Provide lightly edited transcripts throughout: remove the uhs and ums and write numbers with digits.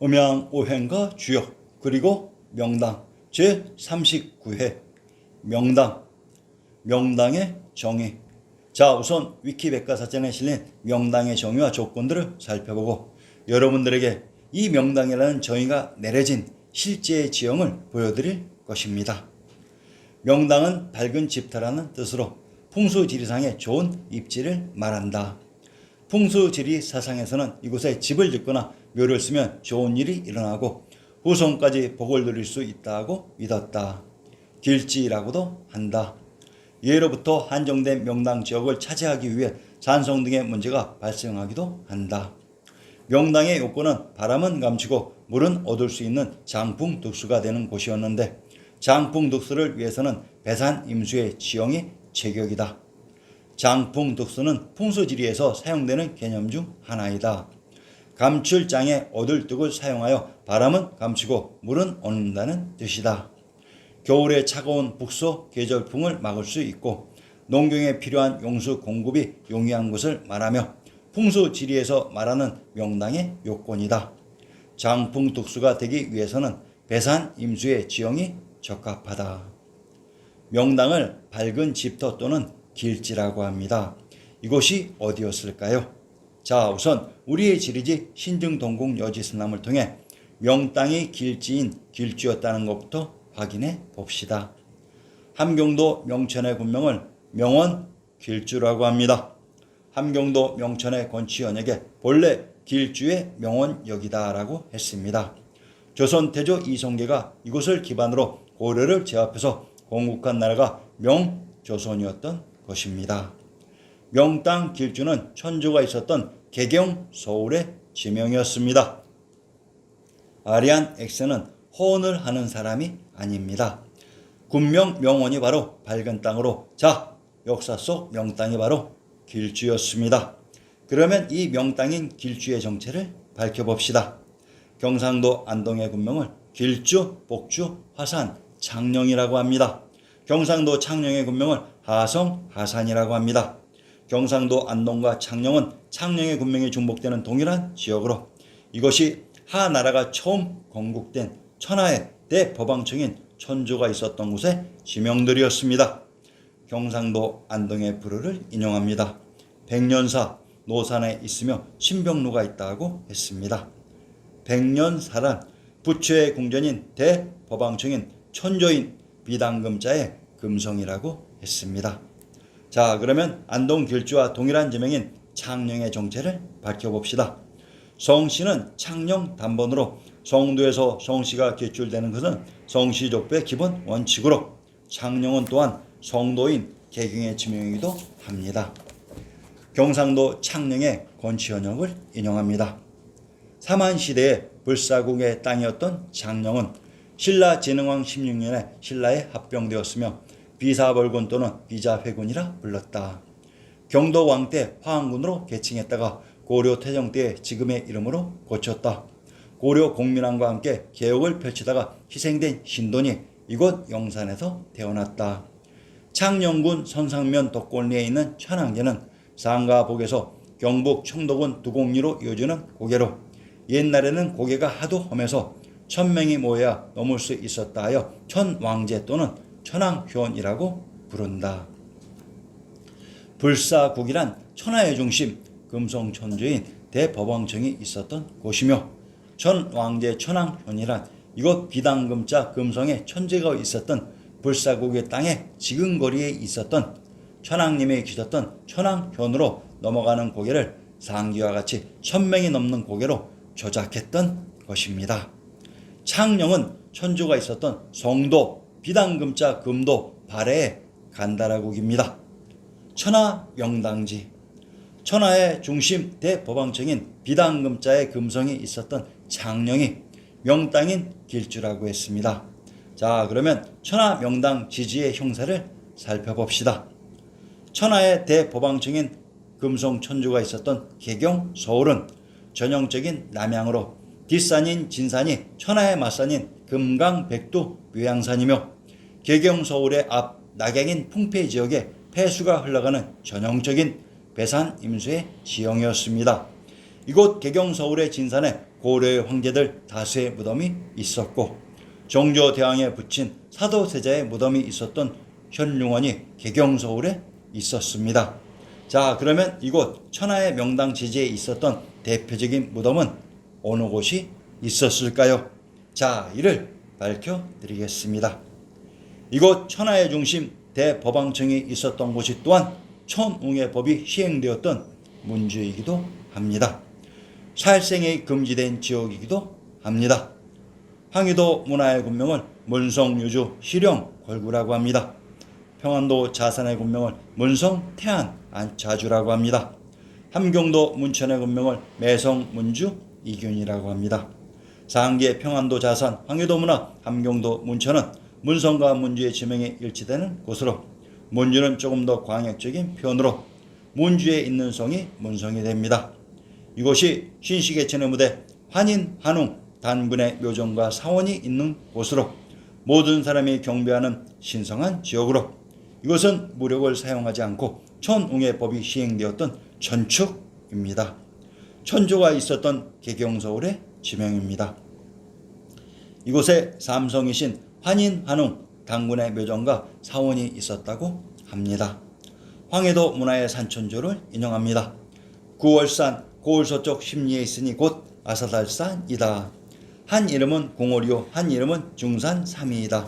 음양오행과 주역 그리고 명당 제39회 명당, 명당의 정의. 자, 우선 위키백과사전에 실린 명당의 정의와 조건들을 살펴보고 여러분들에게 이 명당이라는 정의가 내려진 실제의 지형을 보여드릴 것입니다. 명당은 밝은 집터라는 뜻으로 풍수지리상의 좋은 입지를 말한다. 풍수지리 사상에서는 이곳에 집을 짓거나 묘를 쓰면 좋은 일이 일어나고 후손까지 복을 누릴 수 있다고 믿었다. 길지라고도 한다. 예로부터 한정된 명당 지역을 차지하기 위해 산성 등의 문제가 발생하기도 한다. 명당의 요건은 바람은 감추고 물은 얻을 수 있는 장풍득수가 되는 곳이었는데 장풍득수를 위해서는 배산 임수의 지형이 제격이다. 장풍득수는 풍수지리에서 사용되는 개념 중 하나이다. 감출장에 얻을 득을 사용하여 바람은 감추고 물은 얻는다는 뜻이다. 겨울에 차가운 북서 계절풍을 막을 수 있고 농경에 필요한 용수 공급이 용이한 것을 말하며 풍수지리에서 말하는 명당의 요건이다. 장풍득수가 되기 위해서는 배산 임수의 지형이 적합하다. 명당을 밝은 집터 또는 길지라고 합니다. 이곳이 어디였을까요? 자, 우선 우리의 지리지 신증동궁 여지선남을 통해 명당이 길지인 길주였다는 것부터 확인해 봅시다. 함경도 명천의 군명을 명원 길주라고 합니다. 함경도 명천의 건취연에게 본래 길주의 명원역이다라고 했습니다. 조선 태조 이성계가 이곳을 기반으로 고려를 제압해서 건국한 나라가 명조선이었던 것입니다. 명당 길주는 천조가 있었던 개경 서울의 지명이었습니다. 아리안 X는 호언을 하는 사람이 아닙니다. 군명 명원이 바로 밝은 땅으로 자, 역사 속 명당이 바로 길주였습니다. 그러면 이 명당인 길주의 정체를 밝혀봅시다. 경상도 안동의 군명을 길주, 복주, 화산, 창녕이라고 합니다. 경상도 창녕의 군명을 하성, 하산이라고 합니다. 경상도 안동과 창녕은 창녕의 군명이 중복되는 동일한 지역으로 이것이 하나라가 처음 건국된 천하의 대법왕청인 천조가 있었던 곳의 지명들이었습니다. 경상도 안동의 불후를 인용합니다. 백년사 노산에 있으며 신병루가 있다고 했습니다. 백년사란 부처의 궁전인 대법왕청인 천조인 비당금자의 금성이라고 했습니다. 자, 그러면 안동 길주와 동일한 지명인 창녕의 정체를 밝혀봅시다. 성씨는 창녕 단번으로 성도에서 성씨가 개출되는 것은 성씨족배의 기본 원칙으로 창녕은 또한 성도인 개경의 지명이기도 합니다. 경상도 창녕의 건취현역을 인용합니다. 삼한시대의 불사국의 땅이었던 창녕은 신라 진흥왕 16년에 신라에 합병되었으며 비사벌군 또는 비자회군이라 불렀다. 경도 왕 때 화항군으로 개칭했다가 고려 태종 때 지금의 이름으로 고쳤다. 고려 공민왕과 함께 개혁을 펼치다가 희생된 신돈이 이곳 영산에서 태어났다. 창녕군 선상면 덕골리에 있는 천왕제는 상가복에서 경북 청도군 두곡리로 이어지는 고개로 옛날에는 고개가 하도 험해서 1000명이 모여야 넘을 수 있었다 하여 천왕제 또는 천왕현이라고 부른다. 불사국이란 천하의 중심 금성천조인 대법왕청이 있었던 곳이며 천왕제 천왕현이란 이곳 비당금자 금성의 천재가 있었던 불사국의 땅의 지근거리에 있었던 천왕님이 계셨던 천왕현으로 넘어가는 고개를 상기와 같이 1000명이 넘는 고개로 조작했던 것입니다. 창녕은 천조가 있었던 성도 비당금자 금도 발해의 간다라국입니다. 천하 명당지 천하의 중심 대법왕청인 비당금자의 금성이 있었던 창녕이 명당인 길주라고 했습니다. 자, 그러면 천하 명당 지지의 형사를 살펴봅시다. 천하의 대법왕청인 금성 천주가 있었던 개경 서울은 전형적인 남향으로 뒷산인 진산이 천하의 맞산인 금강백두 묘양산이며 개경 서울의 앞 낙양인 풍패 지역에 폐수가 흘러가는 전형적인 배산 임수의 지형이었습니다. 이곳 개경 서울의 진산에 고려의 황제들 다수의 무덤이 있었고 정조대왕에 붙인 사도세자의 무덤이 있었던 현룡원이 개경서울에 있었습니다. 자, 그러면 이곳 천하의 명당 지지에 있었던 대표적인 무덤은 어느 곳이 있었을까요? 자, 이를 밝혀드리겠습니다. 이곳 천하의 중심 대법왕청이 있었던 곳이 또한 천웅의 법이 시행되었던 문주이기도 합니다. 살생이 금지된 지역이기도 합니다. 황해도 문화의 군명을 문성유주 실영궐구라고 합니다. 평안도 자산의 군명을 문성 태안 안차주라고 합니다. 함경도 문천의 군명을 매성 문주 이균이라고 합니다. 상계 평안도 자산 황해도 문화 함경도 문천은 문성과 문주의 지명이 일치되는 곳으로 문주는 조금 더 광역적인 표현으로 문주에 있는 성이 문성이 됩니다. 이곳이 신시계천의 무대 환인 환웅 단군의 묘정과 사원이 있는 곳으로 모든 사람이 경배하는 신성한 지역으로 이것은 무력을 사용하지 않고 천웅의 법이 시행되었던 천축입니다. 천조가 있었던 개경서울의 지명입니다. 이곳에 삼성이신 환인 환웅 단군의 묘정과 사원이 있었다고 합니다. 황해도 문화의 산천조를 인용합니다. 9월산 고을서쪽 심리에 있으니 곧 아사달산이다. 한 이름은 공오리요 한 이름은 중산 삼이이다.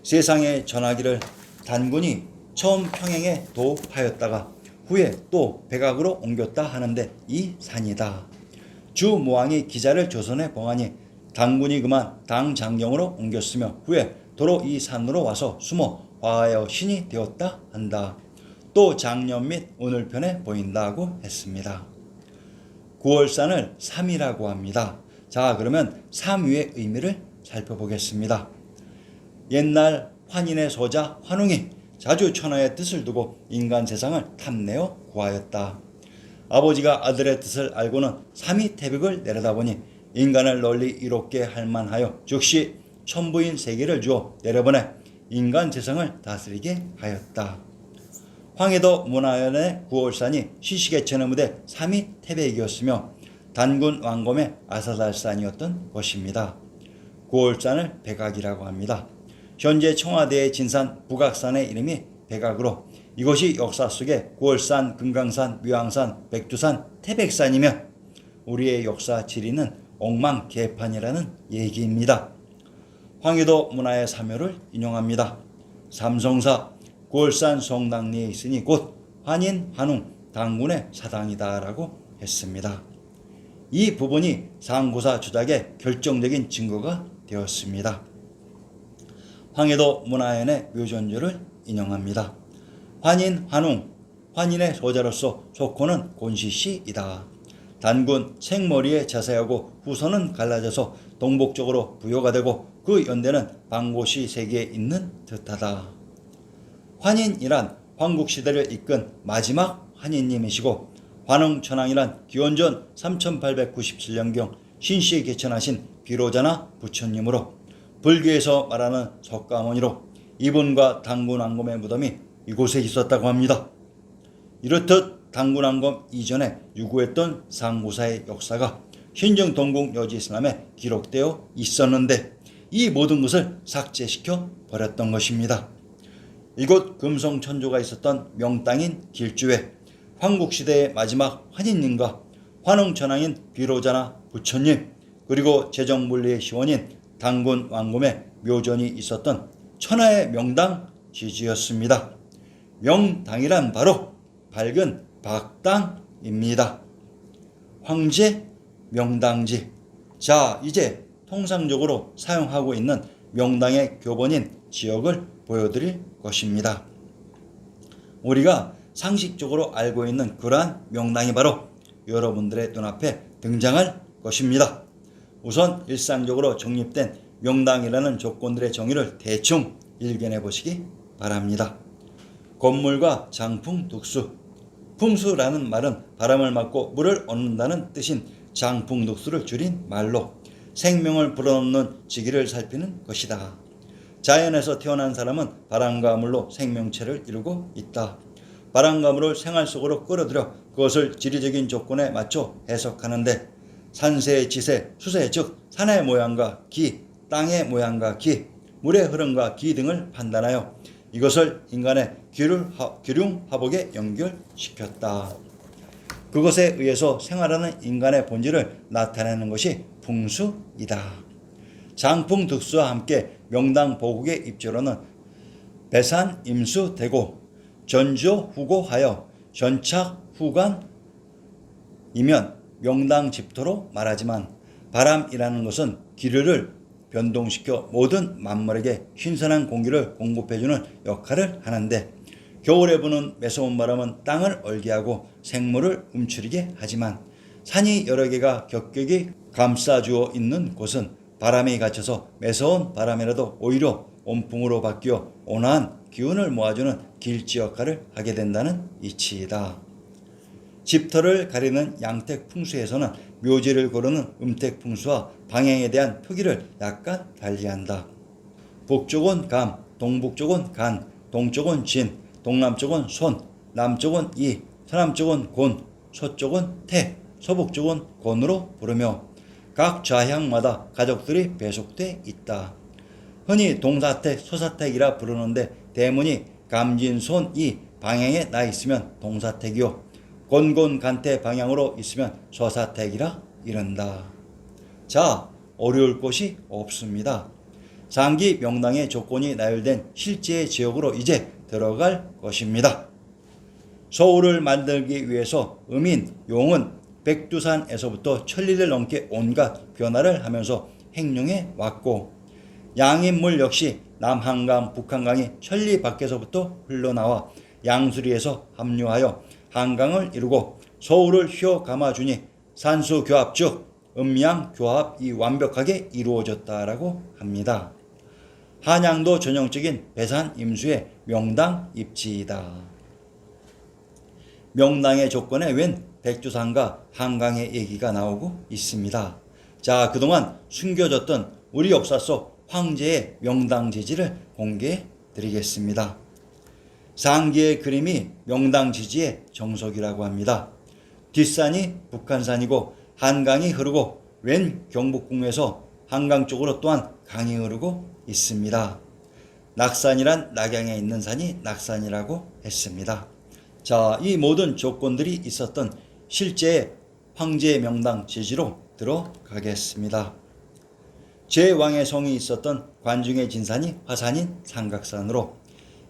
세상에 전하기를 단군이 처음 평행에 도하였다가 후에 또 백악으로 옮겼다 하는데 이 산이다. 주모왕이 기자를 조선에 봉하니 단군이 그만 당장경으로 옮겼으며 후에 도로 이 산으로 와서 숨어 화하여 신이 되었다 한다. 또 작년 및 오늘편에 보인다고 했습니다. 9월산을 삼이라고 합니다. 자, 그러면 삼위의 의미를 살펴보겠습니다. 옛날 환인의 소자 환웅이 자주 천하의 뜻을 두고 인간 세상을 탐내어 구하였다. 아버지가 아들의 뜻을 알고는 삼위태백을 내려다보니 인간을 널리 이롭게 할 만하여 즉시 천부인 세계를 주어 내려보내 인간 세상을 다스리게 하였다. 황해도 문화연의 9월산이 시시개천의 무대 삼위태백이었으며 단군 왕검의 아사달산이었던 것입니다. 9월산을 백악이라고 합니다. 현재 청와대의 진산 북악산의 이름이 백악으로 이것이 역사 속에 9월산, 금강산, 묘항산, 백두산, 태백산이며 우리의 역사 지리는 엉망개판이라는 얘기입니다. 황해도 문화의 사묘를 인용합니다. 삼성사 9월산 성당리에 있으니 곧 환인, 환웅, 단군의 사당이다 라고 했습니다. 이 부분이 상고사 주작의 결정적인 증거가 되었습니다. 황해도 문화연의 묘전조를 인용합니다. 환인, 환웅, 환인의 소자로서 속호는 곤시시이다. 단군 생머리에 자세하고 후선은 갈라져서 동북쪽으로 부여가 되고 그 연대는 방고시 세계에 있는 듯하다. 환인이란 황국시대를 이끈 마지막 환인님이시고 환웅천왕이란 기원전 3897년경 신시에 개천하신 비로자나 부처님으로 불교에서 말하는 석가모니로 이분과 단군왕검의 무덤이 이곳에 있었다고 합니다. 이렇듯 단군왕검 이전에 유구했던 상고사의 역사가 신정 동국 여지스남에 기록되어 있었는데 이 모든 것을 삭제시켜 버렸던 것입니다. 이곳 금성천조가 있었던 명당인 길주에 황국시대의 마지막 환인님과 환웅천왕인 비로자나 부처님 그리고 제정물리의 시원인 단군 왕검의 묘전이 있었던 천하의 명당 지지였습니다. 명당이란 바로 밝은 박당입니다. 황제 명당지. 자, 이제 통상적으로 사용하고 있는 명당의 교본인 지역을 보여드릴 것입니다. 우리가 상식적으로 알고 있는 그러한 명당이 바로 여러분들의 눈앞에 등장할 것입니다. 우선 일상적으로 정립된 명당이라는 조건들의 정의를 대충 일견해 보시기 바랍니다. 건물과 장풍, 둑수. 풍수라는 말은 바람을 맞고 물을 얻는다는 뜻인 장풍, 둑수를 줄인 말로 생명을 불어넣는 지기를 살피는 것이다. 자연에서 태어난 사람은 바람과 물로 생명체를 이루고 있다. 바람과 물을 생활 속으로 끌어들여 그것을 지리적인 조건에 맞춰 해석하는데 산세, 지세, 수세 즉 산의 모양과 기, 땅의 모양과 기, 물의 흐름과 기 등을 판단하여 이것을 인간의 기륭 화복에 연결시켰다. 그것에 의해서 생활하는 인간의 본질을 나타내는 것이 풍수이다. 장풍득수와 함께 명당 보국의 입지로는 배산 임수 되고 전조 후고하여 전착 후간이면 명당 집토로 말하지만 바람이라는 것은 기류를 변동시켜 모든 만물에게 신선한 공기를 공급해주는 역할을 하는데 겨울에 부는 매서운 바람은 땅을 얼게 하고 생물을 움츠리게 하지만 산이 여러 개가 격격이 감싸주어 있는 곳은 바람이 갇혀서 매서운 바람이라도 오히려 온풍으로 바뀌어 온화한 기운을 모아주는 길지 역할을 하게 된다는 이치이다. 집터를 가리는 양택풍수에서는 묘지를 고르는 음택풍수와 방향에 대한 표기를 약간 달리한다. 북쪽은 감, 동북쪽은 간, 동쪽은 진, 동남쪽은 손, 남쪽은 이, 서남쪽은 곤, 서쪽은 태, 서북쪽은 곤으로 부르며 각 좌향마다 가족들이 배속돼 있다. 흔히 동사택, 서사택이라 부르는데 대문이 감진손이 방향에 나 있으면 동사택이요 곤곤간태 방향으로 있으면 서사택이라 이른다. 자, 어려울 것이 없습니다. 상기 명당의 조건이 나열된 실제의 지역으로 이제 들어갈 것입니다. 서울을 만들기 위해서 음인, 용은 백두산에서부터 천리를 넘게 온갖 변화를 하면서 행룡해 왔고 양인물 역시 남한강, 북한강이 천리 밖에서부터 흘러나와 양수리에서 합류하여 한강을 이루고 서울을 휘어 감아주니 산수교합 즉 음양교합이 완벽하게 이루어졌다라고 합니다. 한양도 전형적인 배산임수의 명당 입지이다. 명당의 조건에 웬 백두산과 한강의 얘기가 나오고 있습니다. 자, 그동안 숨겨졌던 우리 역사 속 황제의 명당 지지를 공개해 드리겠습니다. 상기의 그림이 명당 지지의 정석이라고 합니다. 뒷산이 북한산이고 한강이 흐르고 왼 경북궁에서 한강 쪽으로 또한 강이 흐르고 있습니다. 낙산이란 낙양에 있는 산이 낙산이라고 했습니다. 자, 이 모든 조건들이 있었던 실제의 황제의 명당 지지로 들어가겠습니다. 제왕의 성이 있었던 관중의 진산이 화산인 삼각산으로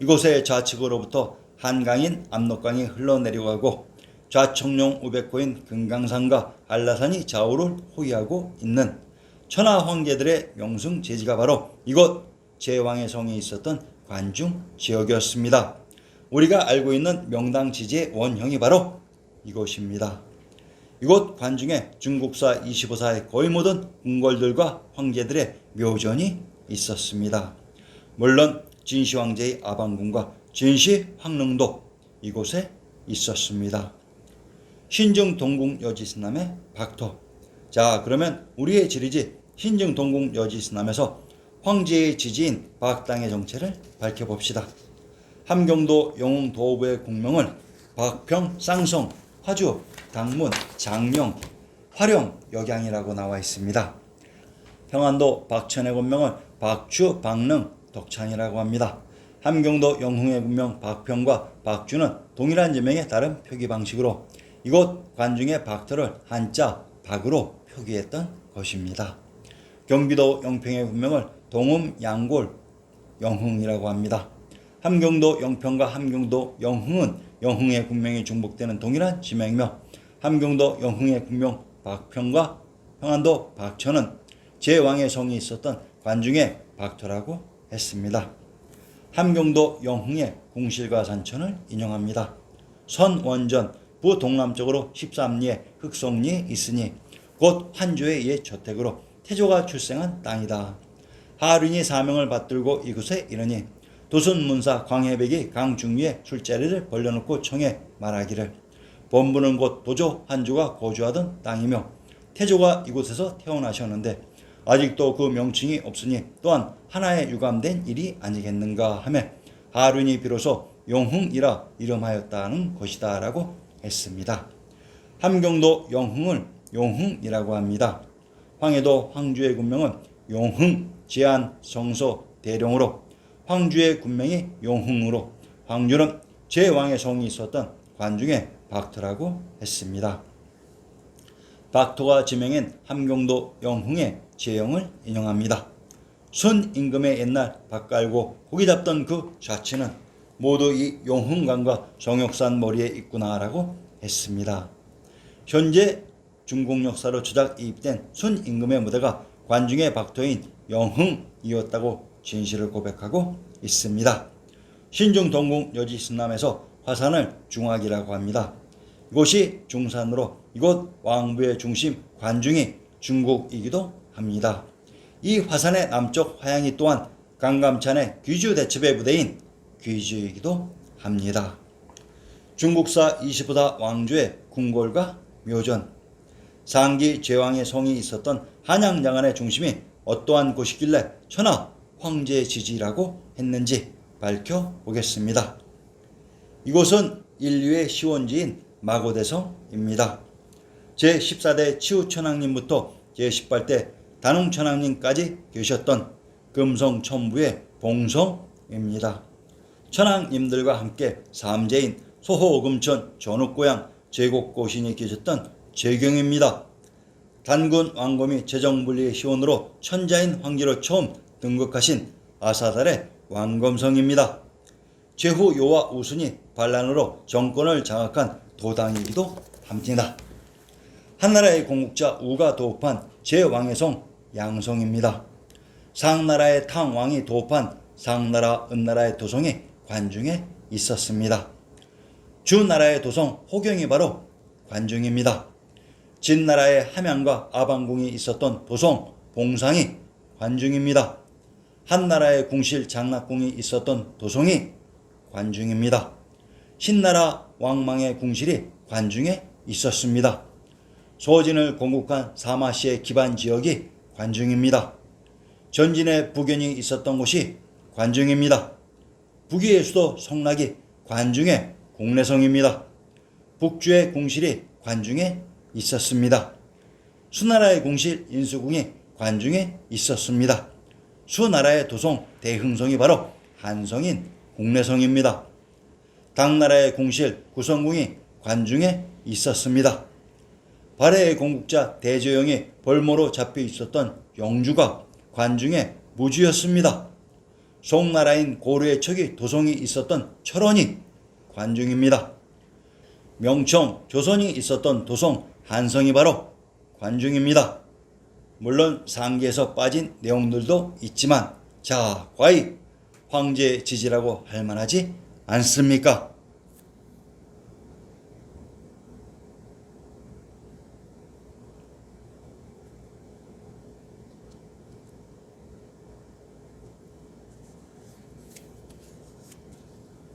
이곳의 좌측으로부터 한강인 압록강이 흘러내려가고 좌청룡 우백호인 금강산과 한라산이 좌우를 호위하고 있는 천하 황제들의 명승 제지가 바로 이곳 제왕의 성이 있었던 관중 지역이었습니다. 우리가 알고 있는 명당 지지의 원형이 바로 이곳입니다. 이곳 관중에 중국사 25사의 거의 모든 궁궐들과 황제들의 묘전이 있었습니다. 물론 진시황제의 아방궁과 진시황릉도 이곳에 있었습니다. 신증동궁 여지스남의 박토. 자, 그러면 우리의 지리지 신증동궁 여지스남에서 황제의 지지인 박당의 정체를 밝혀봅시다. 함경도 영흥도호부의 국명은 박평, 쌍성, 화주, 당문, 장명, 화령, 역양이라고 나와 있습니다. 평안도 박천의 군명은 박주, 박능, 덕창이라고 합니다. 함경도 영흥의 군명 박평과 박주는 동일한 지명의 다른 표기 방식으로 이곳 관중의 박터를 한자 박으로 표기했던 것입니다. 경기도 영평의 군명을 동음, 양골, 영흥이라고 합니다. 함경도 영평과 함경도 영흥은 영흥의 군명이 중복되는 동일한 지명이며 함경도 영흥의 군명 박평과 평안도 박천은 제왕의 성이 있었던 관중의 박터라고 했습니다. 함경도 영흥의 궁실과 산천을 인용합니다. 선원전 부동남쪽으로 13리에 흑성리에 있으니 곧 환조의 옛 저택으로 태조가 출생한 땅이다. 하륜이 사명을 받들고 이곳에 이르니 도순문사 광해백이 강중위에 술자리를 벌려놓고 청해 말하기를 본부는 곧 도조 한조가 거주하던 땅이며 태조가 이곳에서 태어나셨는데 아직도 그 명칭이 없으니 또한 하나의 유감된 일이 아니겠는가 하며 하륜이 비로소 영흥이라 이름하였다는 것이다 라고 했습니다. 함경도 영흥을 용흥이라고 합니다. 황해도 황주의 군명은 용흥, 제안, 성소, 대룡으로 황주의 군명이 용흥으로 황주는 제왕의 성이 있었던 관중의 박토라고 했습니다. 박토가 지명인 함경도 영흥의 제영을 인용합니다. 순임금의 옛날 밥 깔고 고기 잡던 그 좌치는 모두 이 용흥강과 정역산 머리에 있구나라고 했습니다. 현재 중국 역사로 조작 이입된 순임금의 무대가 관중의 박토인 영흥이었다고 진실을 고백하고 있습니다. 신중 동궁 여지 승남에서 화산을 중학이라고 합니다. 이곳이 중산으로 이곳 왕부의 중심 관중이 중국이기도 합니다. 이 화산의 남쪽 화양이 또한 강감찬의 귀주 대첩의 무대인 귀주이기도 합니다. 중국사 25사 왕조의 궁궐과 묘전, 상기 제왕의 성이 있었던 한양장안의 중심이 어떠한 곳이길래 천하 황제의 지지라고 했는지 밝혀보겠습니다. 이곳은 인류의 시원지인 마고대성입니다. 제14대 치우천왕님부터 제18대 단웅천왕님까지 계셨던 금성천부의 봉성입니다. 천왕님들과 함께 삼재인 소호금천 전욱고양 제곡고신이 계셨던 제경입니다. 단군 왕검이 재정분리의 시원으로 천자인 황제로 처음 등극하신 아사달의 왕검성입니다. 제후 요와 우순이 반란으로 정권을 장악한 도당이기도 합니다. 한나라의 공국자 우가 도읍한 제왕의 성 양성입니다. 상나라의 탕왕이 도읍한 상나라 은나라의 도성이 관중에 있었습니다. 주나라의 도성 호경이 바로 관중입니다. 진나라의 함양과 아방궁이 있었던 도성 봉상이 관중입니다. 한나라의 궁실 장락궁이 있었던 도성이 관중입니다. 신나라 왕망의 궁실이 관중에 있었습니다. 소진을 공국한 사마시의 기반 지역이 관중입니다. 전진의 부견이 있었던 곳이 관중입니다. 북위의 수도 성락이 관중의 공내성입니다. 북주의 궁실이 관중에 있었습니다. 수나라의 궁실 인수궁이 관중에 있었습니다. 수나라의 도성 대흥성이 바로 한성인 공내성입니다. 당나라의 궁실 구성궁이 관중에 있었습니다. 발해의 공국자 대조영이 벌모로 잡혀 있었던 영주가 관중의 무주였습니다. 송나라인 고려의 척이 도성이 있었던 철원이 관중입니다. 명청 조선이 있었던 도성 한성이 바로 관중입니다. 물론 상기에서 빠진 내용들도 있지만 자, 과연 황제의 지지라고 할 만하지 않습니까?